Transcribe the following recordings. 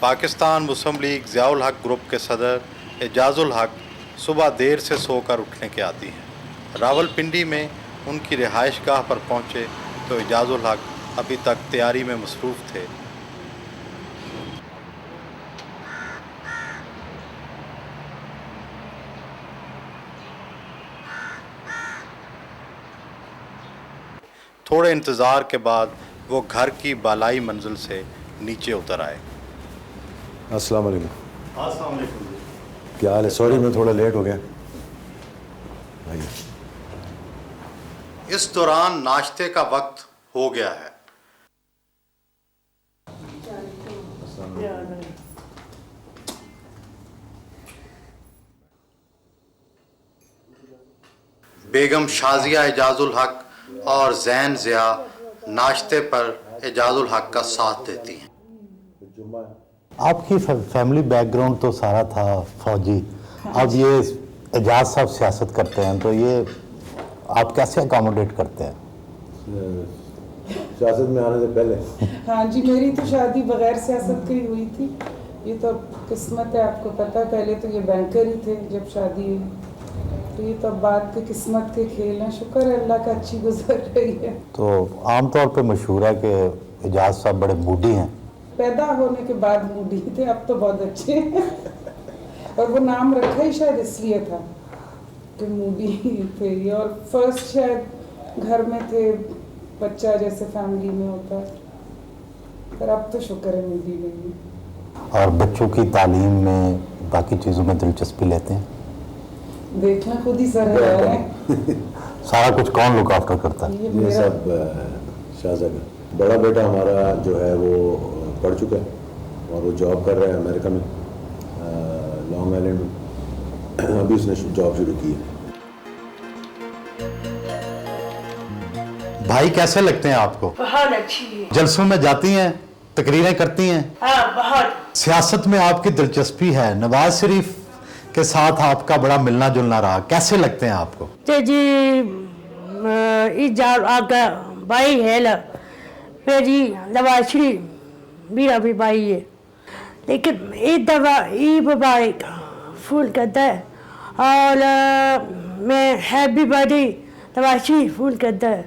پاکستان مسلم league Zia الحق group کے صدر اعجاز الحق صبح دیر سے سو کر اٹھنے کے عادی ہیں۔ راولپنڈی میں ان کی رہائش گاہ پر پہنچے تو اعجاز الحق ابھی تک تیاری میں مصروف تھے۔ تھوڑے انتظار کے بعد وہ گھر کی بالائی منزل سے نیچے اتر آئے۔ السلام علیکم۔ السلام علیکم۔ کیا حال ہے؟ سوری میں تھوڑا لیٹ ہو گیا۔ اس دوران ناشتے کا وقت ہو گیا ہے۔ بیگم شازیہ اعجاز الحق اور زین ضیاء ناشتے پر اعجاز الحق کا ساتھ دیتی ہیں۔ آپ کی فیملی بیک گراؤنڈ تو سارا تھا فوجی، اب یہ اعجاز صاحب سیاست کرتے ہیں تو یہ آپ کیسے اکاموڈیٹ کرتے ہیں؟ سیاست میں آنے سے پہلے ہاں جی، میری تو شادی بغیر سیاست کی ہوئی تھی۔ یہ تو قسمت ہے، آپ کو پتہ، پہلے تو یہ بینکر ہی تھے جب شادی ہوئی، تو یہ تو بات کے قسمت کے کھیل ہیں۔ شکر ہے اللہ کا اچھی گزر رہی ہے۔ تو عام طور پہ مشہور ہے کہ اعجاز صاحب بڑے موڈی ہیں۔ پیدا ہونے کے بعد موڈی تھے، اب تو بہت اچھے ہیں، اور وہ نام رکھا ہی شاید اس لیے تھا کہ موڈی تھے یہ، اور فرسٹ شاید گھر میں تھے، بچہ جیسے فیملی میں ہوتا ہے، پر اب تو شکر ہے موڈی نہیں ہے۔ اور بچوں کی تعلیم میں باقی چیزوں میں دلچسپی لیتے ہیں؟ دیکھنا خود ہی سر ہے۔ سارا کچھ کون لک آفٹر کرتا ہے؟ یہ سب شاہزادہ بڑا بیٹا ہمارا جو ہے وہ پڑھ چکا ہے اور وہ جاب کر رہا ہے امریکہ میں، لانگ آئلینڈ میں، ابھی اس نے جاب شروع کی ہے۔ بھائی کیسے لگتے ہیں آپ کو؟ بہت اچھی ہے۔ جلسوں میں جاتی ہیں، تقریریں کرتی ہیں؟ ہاں بہت۔ سیاست میں آپ کی دلچسپی ہے، نواز شریف کے ساتھ آپ کا بڑا ملنا جلنا رہا، کیسے لگتے ہیں آپ کو؟ جی ایجاد آگا بائی ہے لا پھر جی نواز شریف میرا بھی بھائی ہے، لیکن ایک دفعہ ای مبارک فون کرتا ہے اور میں happy birth day Nawaz Sharif phone کرتا ہے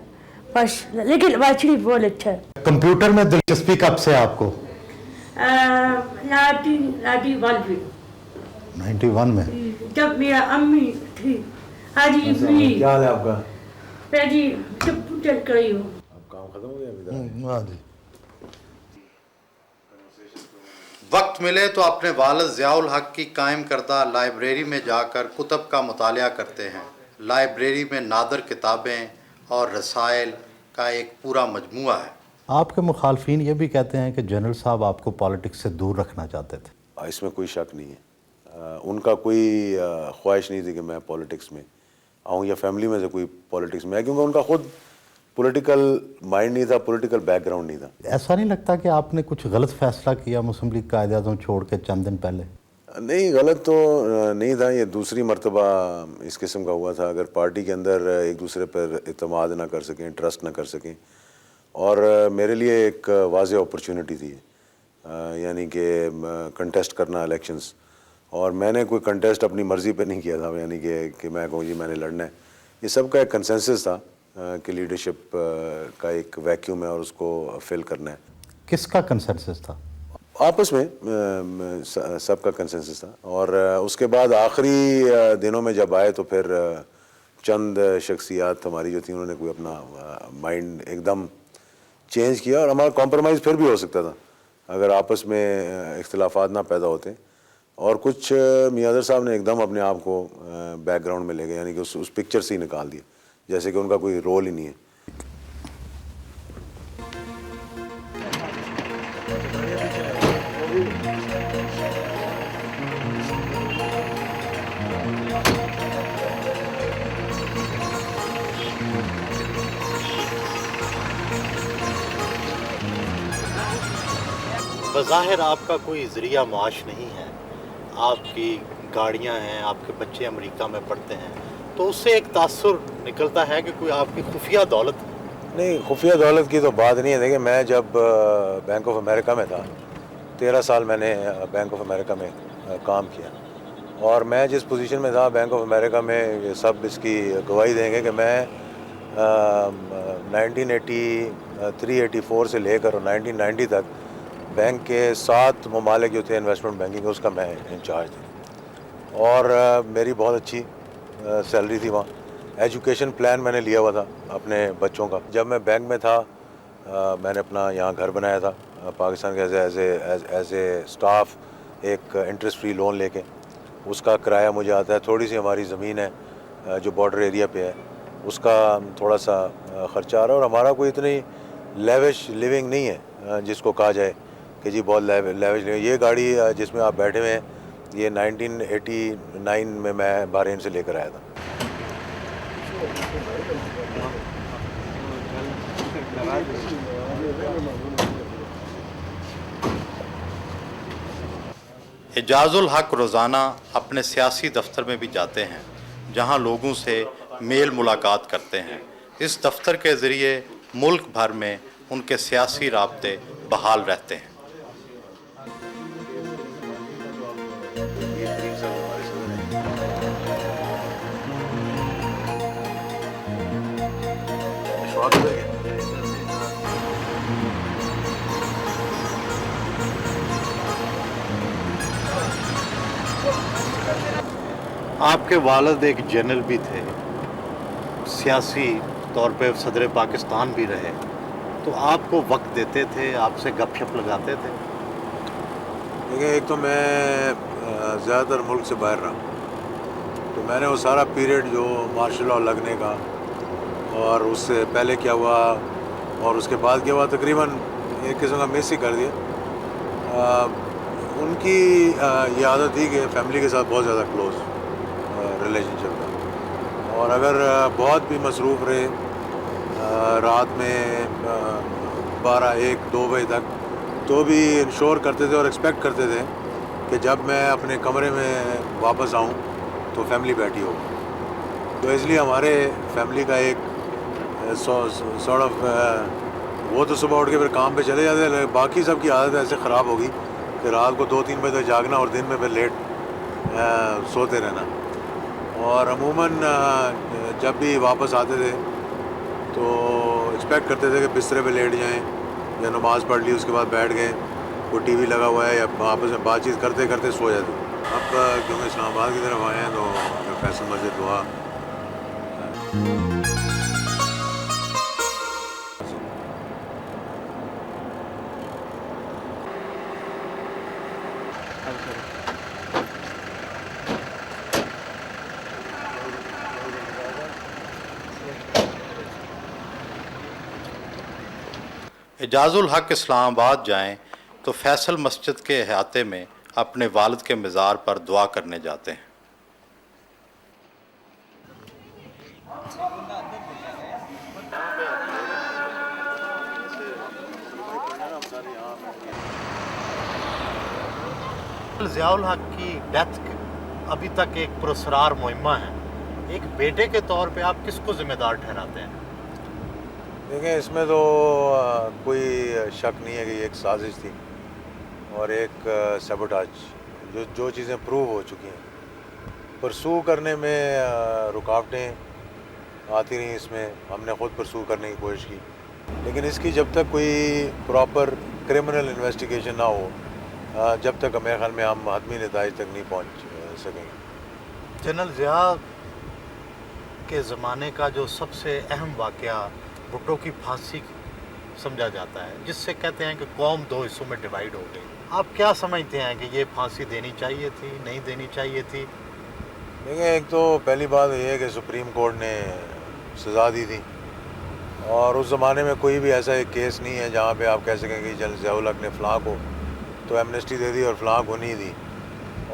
بس، لیکن نواز شریف بہت اچھا ہے۔ کمپیوٹر میں دلچسپی کب سے آپ کو؟ 91 میں جب میرا امی تھی حاجی بھی کیا حال ہے آپ کا؟ میں جی کمپیوٹر کری ہوں۔ آپ کام ختم ہو گیا؟ ہاں جی۔ وقت ملے تو اپنے والد ضیاء الحق کی قائم کردہ لائبریری میں جا کر کتب کا مطالعہ کرتے ہیں۔ لائبریری میں نادر کتابیں اور رسائل کا ایک پورا مجموعہ ہے۔ آپ کے مخالفین یہ بھی کہتے ہیں کہ جنرل صاحب آپ کو پالیٹکس سے دور رکھنا چاہتے تھے۔ اس میں کوئی شک نہیں ہے، ان کا کوئی خواہش نہیں تھی کہ میں پولیٹکس میں آؤں یا فیملی میں سے کوئی پولیٹکس میں آئے، کیونکہ ان کا خود پولیٹیکل مائنڈ نہیں تھا، پولیٹیکل بیک گراؤنڈ نہیں تھا۔ ایسا نہیں لگتا کہ آپ نے کچھ غلط فیصلہ کیا مسلم لیگ قائد اعظم چھوڑ کے چند دن پہلے؟ نہیں، غلط تو نہیں تھا، یہ دوسری مرتبہ اس قسم کا ہوا تھا۔ اگر پارٹی کے اندر ایک دوسرے پر اعتماد نہ کر سکیں، ٹرسٹ نہ کر سکیں، اور میرے لیے ایک واضح اپرچونٹی تھی، یعنی کہ کنٹیسٹ کرنا الیکشنز، اور میں نے کوئی کنٹیسٹ اپنی مرضی پہ نہیں کیا تھا، یعنی کہ میں کہوں جی میں نے لڑنا ہے۔ یہ سب کا ایک کنسنسس تھا کہ لیڈرشپ کا ایک ویکیوم ہے اور اس کو فل کرنا ہے۔ کس کا کنسنسس تھا؟ آپس میں سب کا کنسنسس تھا، اور اس کے بعد آخری دنوں میں جب آئے تو پھر چند شخصیات ہماری جو تھیں انہوں نے کوئی اپنا مائنڈ ایک دم چینج کیا، اور ہمارا کمپرومائز پھر بھی ہو سکتا تھا اگر آپس میں اختلافات نہ پیدا ہوتے، اور کچھ میاں صاحب نے ایک دم اپنے آپ کو بیک گراؤنڈ میں لے گئے، یعنی کہ اس پکچر سے ہی نکال دیا، جیسے کہ ان کا کوئی رول ہی نہیں ہے۔ بظاہر آپ کا کوئی ذریعہ معاش نہیں ہے، آپ کی گاڑیاں ہیں، آپ کے بچے امریکہ میں پڑھتے ہیں، تو اس سے ایک تاثر نکلتا ہے کہ کوئی آپ کی خفیہ دولت ہے۔ نہیں، خفیہ دولت کی تو بات نہیں ہے۔ دیکھیں، میں جب بینک آف امریکہ میں تھا 13 سال میں نے بینک آف امریکہ میں کام کیا، اور میں جس پوزیشن میں تھا بینک آف امریکہ میں، یہ سب اس کی گواہی دیں گے کہ میں 1983-84 سے لے کر 1990 تک بینک کے 7 ممالک جو تھے انویسٹمنٹ بینکنگ، اس کا میں انچارج تھا، اور میری بہت اچھی سیلری تھی وہاں۔ ایجوکیشن پلان میں نے لیا ہوا تھا اپنے بچوں کا۔ جب میں بینک میں تھا میں نے اپنا یہاں گھر بنایا تھا پاکستان کے ایز اے اسٹاف، ایک انٹرسٹ فری لون لے کے، اس کا کرایہ مجھے آتا ہے، تھوڑی سی ہماری زمین ہے جو بارڈر ایریا پہ ہے، اس کا تھوڑا سا خرچہ آ رہا ہے، اور ہمارا کوئی اتنی لیوش لیونگ نہیں ہے جس کو کہا جائے کہ جی بہت لیوش لیونگ۔ یہ گاڑی جس میں آپ بیٹھے ہوئے ہیں یہ 1989 میں بحرین سے لے کر آیا تھا۔ اعجاز الحق روزانہ اپنے سیاسی دفتر میں بھی جاتے ہیں، جہاں لوگوں سے میل ملاقات کرتے ہیں۔ اس دفتر کے ذریعے ملک بھر میں ان کے سیاسی رابطے بحال رہتے ہیں۔ آپ کے والد ایک جنرل بھی تھے، سیاسی طور پہ صدر پاکستان بھی رہے، تو آپ کو وقت دیتے تھے، آپ سے گپ شپ لگاتے تھے؟ دیکھیں، ایک تو میں زیادہ تر ملک سے باہر رہا، تو میں نے وہ سارا پیریڈ جو مارشل لاء لگنے کا اور اس سے پہلے کیا ہوا اور اس کے بعد کیا ہوا تقریباً ایک قسم کا مس ہی کر دیا۔ ان کی یہ عادت تھی کہ فیملی کے ساتھ بہت زیادہ کلوز ریلیشن شپ تھا، اور اگر بہت بھی مصروف رہے رات میں 12-1-2 بجے تک، تو بھی انشور کرتے تھے اور ایکسپیکٹ کرتے تھے کہ جب میں اپنے کمرے میں واپس آؤں تو فیملی بیٹھی ہو۔ تو اس لیے ہمارے فیملی کا ایک سارٹ آف وہ تو صبح اٹھ کے پھر کام پہ چلے جاتے ہیں، باقی سب کی عادت ایسے خراب ہوگی کہ رات کو 2-3 بجے تک جاگنا اور دن میں پھر لیٹ سوتے رہنا۔ اور عموماً جب بھی واپس آتے تھے تو ایکسپیکٹ کرتے تھے کہ بسترے پہ لیٹ جائیں یا نماز پڑھ لی، اس کے بعد بیٹھ گئے، کوئی ٹی وی لگا ہوا ہے یا آپس میں بات چیت کرتے کرتے سو جاتے۔ اب کیونکہ اسلام آباد کی طرف آئے ہیں تو فیصل مسجد دعا۔ اعجاز الحق اسلام آباد جائیں تو فیصل مسجد کے احاطے میں اپنے والد کے مزار پر دعا کرنے جاتے ہیں۔ ضیاء الحق کی ڈیتھ ابھی تک ایک پراسرار مہمہ ہے، ایک بیٹے کے طور پہ آپ کس کو ذمہ دار ٹھہراتے ہیں؟ دیکھیں، اس میں تو کوئی شک نہیں ہے کہ یہ ایک سازش تھی اور ایک سیبوٹاج، جو چیزیں پروو ہو چکی ہیں۔ پرسو کرنے میں رکاوٹیں آتی رہیں، اس میں ہم نے خود پرسو کرنے کی کوشش کی، لیکن اس کی جب تک کوئی پراپر کرمنل انویسٹیگیشن نہ ہو، جب تک میرے خیال میں ہم حتمی نتائج تک نہیں پہنچ سکیں گے۔ جنرل ضیاء کے زمانے کا جو سب سے اہم واقعہ بھٹو کی پھانسی سمجھا جاتا ہے، جس سے کہتے ہیں کہ قوم 2 حصوں میں ڈیوائیڈ ہو گئی، آپ کیا سمجھتے ہیں کہ یہ پھانسی دینی چاہیے تھی، نہیں دینی چاہیے تھی؟ دیکھیں، ایک تو پہلی بات یہ ہے کہ سپریم کورٹ نے سزا دی تھی، اور اس زمانے میں کوئی بھی ایسا ایک کیس نہیں ہے جہاں پہ آپ کہہ سکیں کہ جنرل ضیاء الحق نے فلاں کو تو ایمنسٹی دے دی اور فلاں کو نہیں دی۔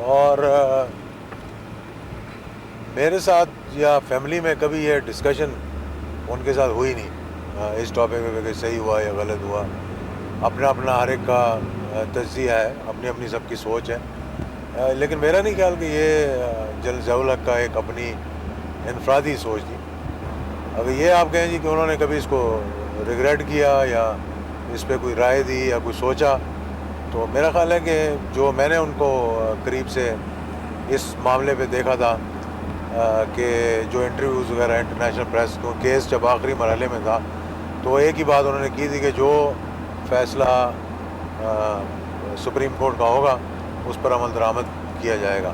اور میرے ساتھ یا فیملی میں کبھی یہ ڈسکشن ان کے ساتھ ہوئی نہیں اس ٹاپک پہ کہ صحیح ہوا یا غلط ہوا۔ اپنا اپنا ہر ایک کا تجزیہ ہے، اپنی اپنی سب کی سوچ ہے، لیکن میرا نہیں خیال کہ یہ جنرل ضیاء الحق کا ایک اپنی انفرادی سوچ تھی۔ اگر یہ آپ کہیں جی کہ انہوں نے کبھی اس کو ریگریٹ کیا یا اس پہ کوئی رائے دی یا کوئی سوچا، تو میرا خیال ہے کہ جو میں نے ان کو قریب سے اس معاملے پہ دیکھا تھا کہ جو انٹرویوز وغیرہ انٹرنیشنل پریس کو کیس جب آخری مرحلے میں تھا تو ایک ہی بات انہوں نے کی تھی کہ جو فیصلہ سپریم کورٹ کا ہوگا اس پر عمل درآمد کیا جائے گا.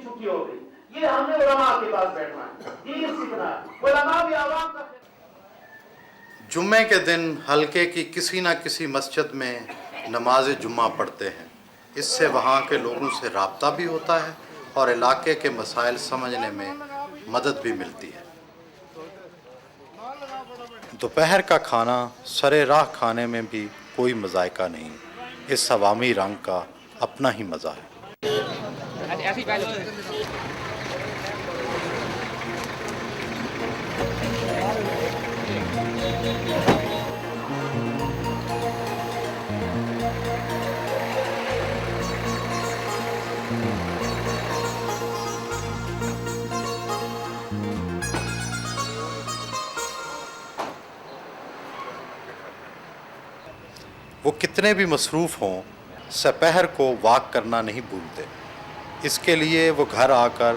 چھٹی ہو گئی. یہ ہم نے علماء کے پاس بیٹھنا ہے, دین سیکھنا ہے. علماء بھی عوام کا جمعے کے دن حلقے کی کسی نہ کسی مسجد میں نماز جمعہ پڑھتے ہیں. اس سے وہاں کے لوگوں سے رابطہ بھی ہوتا ہے اور علاقے کے مسائل سمجھنے میں مدد بھی ملتی ہے. دوپہر کا کھانا سرے راہ کھانے میں بھی کوئی مذائقہ نہیں. اس عوامی رنگ کا اپنا ہی مزہ ہے. وہ کتنے بھی مصروف ہوں سپہر کو واک کرنا نہیں بھولتے. اس کے لیے وہ گھر آ کر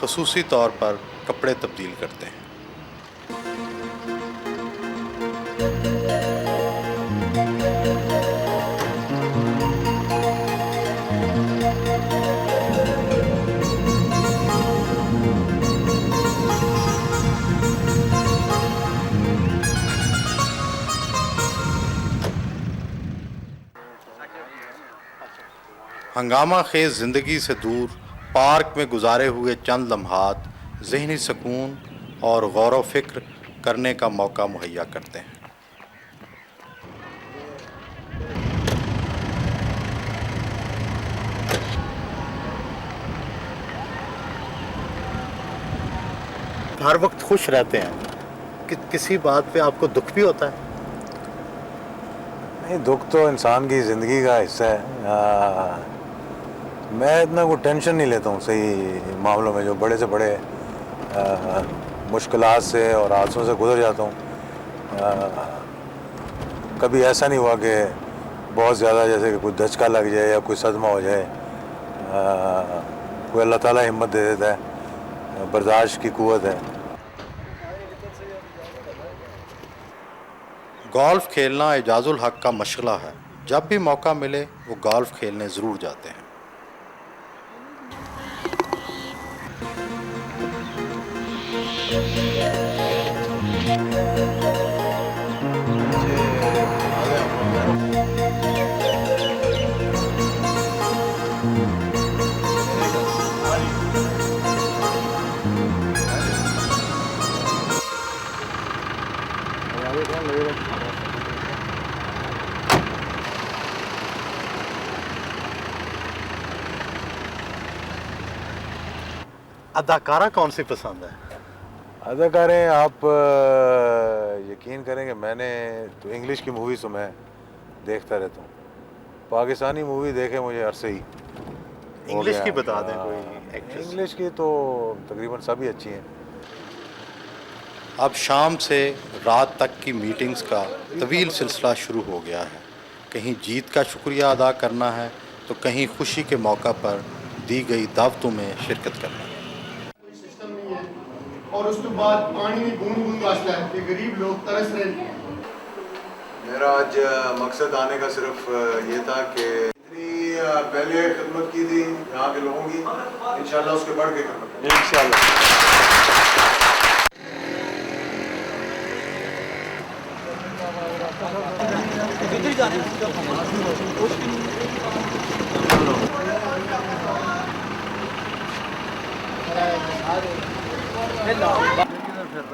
خصوصی طور پر کپڑے تبدیل کرتے ہیں. ہنگامہ خیز زندگی سے دور پارک میں گزارے ہوئے چند لمحات ذہنی سکون اور غور و فکر کرنے کا موقع مہیا کرتے ہیں. ہر وقت خوش رہتے ہیں کہ کسی بات پہ آپ کو دکھ بھی ہوتا ہے؟ نہیں, دکھ تو انسان کی زندگی کا حصہ ہے. میں اتنا کوئی ٹینشن نہیں لیتا ہوں صحیح معاملوں میں. جو بڑے سے بڑے مشکلات سے اور حادثوں سے گزر جاتا ہوں, کبھی ایسا نہیں ہوا کہ بہت زیادہ جیسے کہ کوئی دھچکا لگ جائے یا کوئی صدمہ ہو جائے. کوئی اللہ تعالیٰ ہمت دے دیتا ہے, برداشت کی قوت ہے. گولف کھیلنا اعجاز الحق کا مشغلہ ہے. جب بھی موقع ملے وہ گولف کھیلنے ضرور جاتے ہیں. اداکارہ کون سی پسند ہے؟ اداکاریں آپ یقین کریں کہ میں نے تو انگلش کی موویز تو میں دیکھتا رہتا ہوں. پاکستانی مووی دیکھے مجھے عرصے ہی. انگلش کی بتا دیں کوئی ایکٹریس. انگلش کی تو تقریباً سبھی اچھی ہیں. اب شام سے رات تک کی میٹنگز کا طویل سلسلہ شروع ہو گیا ہے. کہیں جیت کا شکریہ ادا کرنا ہے تو کہیں خوشی کے موقع پر دی گئی دعوتوں میں شرکت کرنا ہے. اور اس کے بعد پانی میں بوند بوند واسطہ ہے کہ غریب لوگ ترس رہے ہیں. میرا آج مقصد آنے کا صرف یہ تھا کہ اتنی پہلے خدمت کی تھی یہاں کے لوگوں کی, انشاءاللہ اس کے بڑھ کے خدمت انشاءاللہ.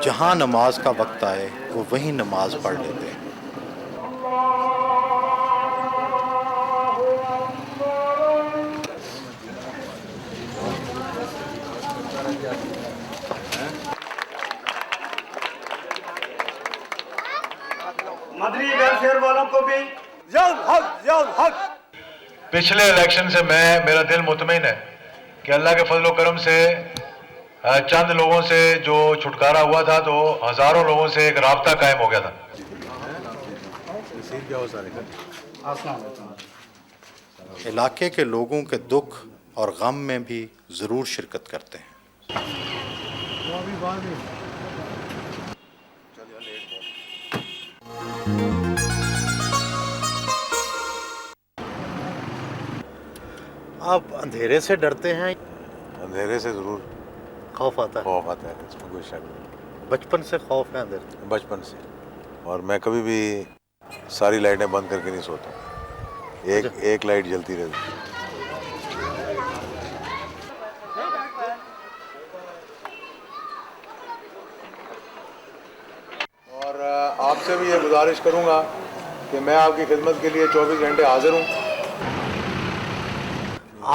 جہاں نماز کا وقت آئے وہ وہیں نماز پڑھ لیتے ہیں. مدنی ویلفیئر والوں کو بھی پچھلے الیکشن سے میرا دل مطمئن ہے کہ اللہ کے فضل و کرم سے چند لوگوں سے جو چھٹکارا ہوا تھا تو ہزاروں لوگوں سے ایک رابطہ قائم ہو گیا تھا. علاقے کے لوگوں کے دکھ اور غم میں بھی ضرور شرکت کرتے ہیں. آپ اندھیرے سے ڈرتے ہیں؟ اندھیرے سے ضرور خوف آتا ہے؟ خوف آتا ہے, اس میں کوئی شک نہیں. بچپن سے خوف ہے اندھیرے؟ بچپن سے, اور میں کبھی بھی ساری لائٹیں بند کر کے نہیں سوتا, ایک لائٹ جلتی رہتی. اور آپ سے بھی یہ گزارش کروں گا کہ میں آپ کی خدمت کے لیے 24 گھنٹے حاضر ہوں.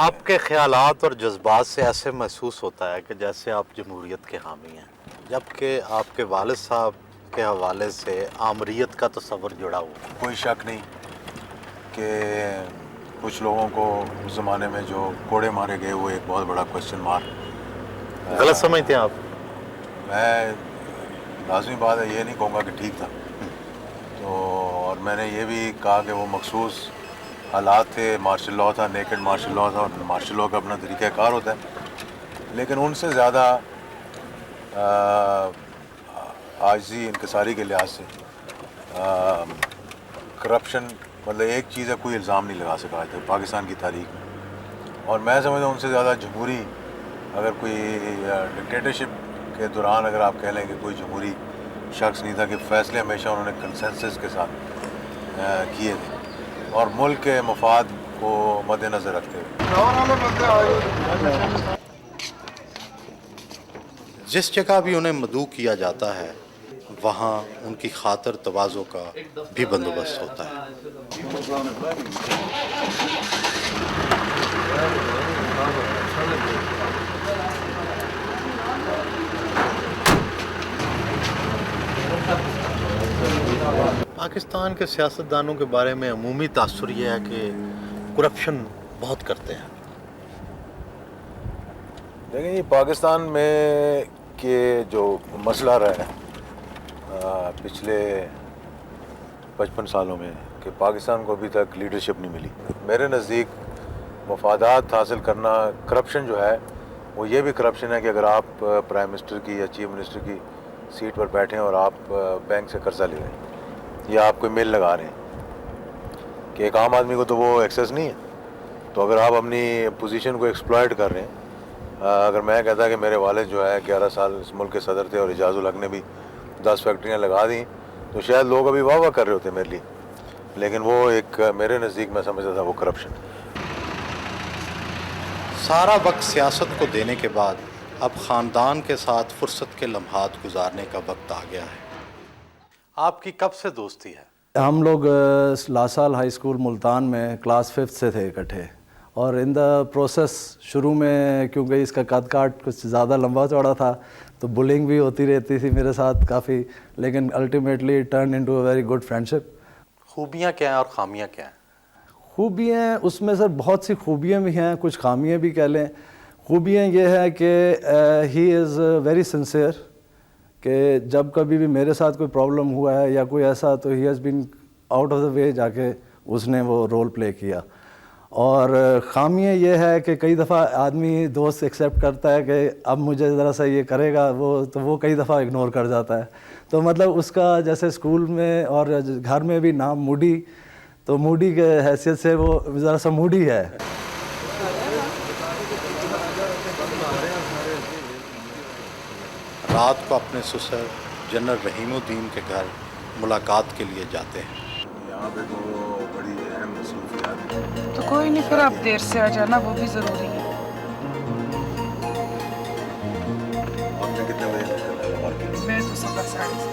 آپ کے خیالات اور جذبات سے ایسے محسوس ہوتا ہے کہ جیسے آپ جمہوریت کے حامی ہیں, جبکہ آپ کے والد صاحب کے حوالے سے آمریت کا تصور جڑا ہوا. کوئی شک نہیں کہ کچھ لوگوں کو اس زمانے میں جو کوڑے مارے گئے وہ ایک بہت بڑا کوشچن مارک. غلط سمجھتے ہیں آپ؟ میں لازمی بات ہے یہ نہیں کہوں گا کہ ٹھیک تھا, تو اور میں نے یہ بھی کہا کہ وہ مخصوص حالات تھے, مارشل لاء تھا, نیکڈ مارشل لاء تھا, اور مارشل لاء کا اپنا طریقہ کار ہوتا ہے. لیکن ان سے زیادہ عاجزی انکساری کے لحاظ سے کرپشن, مطلب ایک چیز ہے کوئی الزام نہیں لگا سکا آج تک پاکستان کی تاریخ میں. اور میں سمجھتا ہوں ان سے زیادہ جمہوری, اگر کوئی ڈکٹیٹرشپ کے دوران اگر آپ کہہ لیں کہ کوئی جمہوری شخص نہیں تھا, کہ فیصلے ہمیشہ انہوں نے کنسنسس کے ساتھ کیے تھے اور ملک کے مفاد کو مد نظر رکھتے ہوئے. جس جگہ بھی انہیں مدعو کیا جاتا ہے وہاں ان کی خاطر تواضع کا بھی بندوبست ہوتا ہے. پاکستان کے سیاستدانوں کے بارے میں عمومی تاثر یہ ہے کہ کرپشن بہت کرتے ہیں. دیکھیں یہ پاکستان میں کہ جو مسئلہ رہا ہے پچھلے 55 سالوں میں کہ پاکستان کو ابھی تک لیڈرشپ نہیں ملی. میرے نزدیک مفادات حاصل کرنا کرپشن جو ہے وہ یہ بھی کرپشن ہے کہ اگر آپ پرائم منسٹر کی یا چیف منسٹر کی سیٹ پر بیٹھیں اور آپ بینک سے قرضہ لے رہے ہیں یا آپ کوئی میل لگا رہے ہیں, کہ ایک عام آدمی کو تو وہ ایکسیس نہیں ہے. تو اگر آپ اپنی پوزیشن کو ایکسپلائٹ کر رہے ہیں, اگر میں کہتا کہ میرے والد جو ہے 11 سال اس ملک کے صدر تھے اور اعجاز الحق نے بھی 10 فیکٹریاں لگا دیں, تو شاید لوگ ابھی واہ واہ کر رہے ہوتے میرے لیے, لیکن وہ ایک میرے نزدیک میں سمجھتا تھا وہ کرپشن. سارا وقت سیاست کو دینے کے بعد اب خاندان کے ساتھ فرصت کے لمحات گزارنے کا وقت آ گیا ہے. آپ کی کب سے دوستی ہے؟ ہم لوگ لاسال ہائی اسکول ملتان میں کلاس 5 سے تھے اکٹھے, اور ان دا پروسیس شروع میں کیونکہ اس کا قد کاٹ کچھ زیادہ لمبا چوڑا تھا تو بلنگ بھی ہوتی رہتی تھی میرے ساتھ کافی, لیکن ultimately turn into a very good friendship. خوبیاں کیا ہیں اور خامیاں کیا ہیں؟ خوبیاں اس میں سر بہت سی خوبیاں بھی ہیں, کچھ خامیاں بھی کہہ لیں. خوبیاں یہ ہے کہ ہی از ویری سنسیئر, کہ جب کبھی بھی میرے ساتھ کوئی پرابلم ہوا ہے یا کوئی ایسا تو ہی has been out of the way جا کے اس نے وہ رول پلے کیا. اور خامیاں یہ ہے کہ کئی دفعہ آدمی دوست ایکسیپٹ کرتا ہے کہ اب مجھے ذرا سا یہ کرے گا وہ کئی دفعہ اگنور کر جاتا ہے. تو مطلب اس کا جیسے اسکول میں اور گھر میں بھی نام موڈی, تو موڈی کے حیثیت سے وہ ذرا سا موڈی ہے. رات کو اپنے سسر جنرل رحیم الدین کے گھر ملاقات کے لیے جاتے ہیں. یہاں پہ تو بڑی اہم مصروفیات ہیں. تو کوئی نہیں, پھر آپ دیر سے آ جانا, وہ بھی ضروری ہے. آپ نے کتنے بجے نکلنا ہے؟ میں تو صبح 7:30.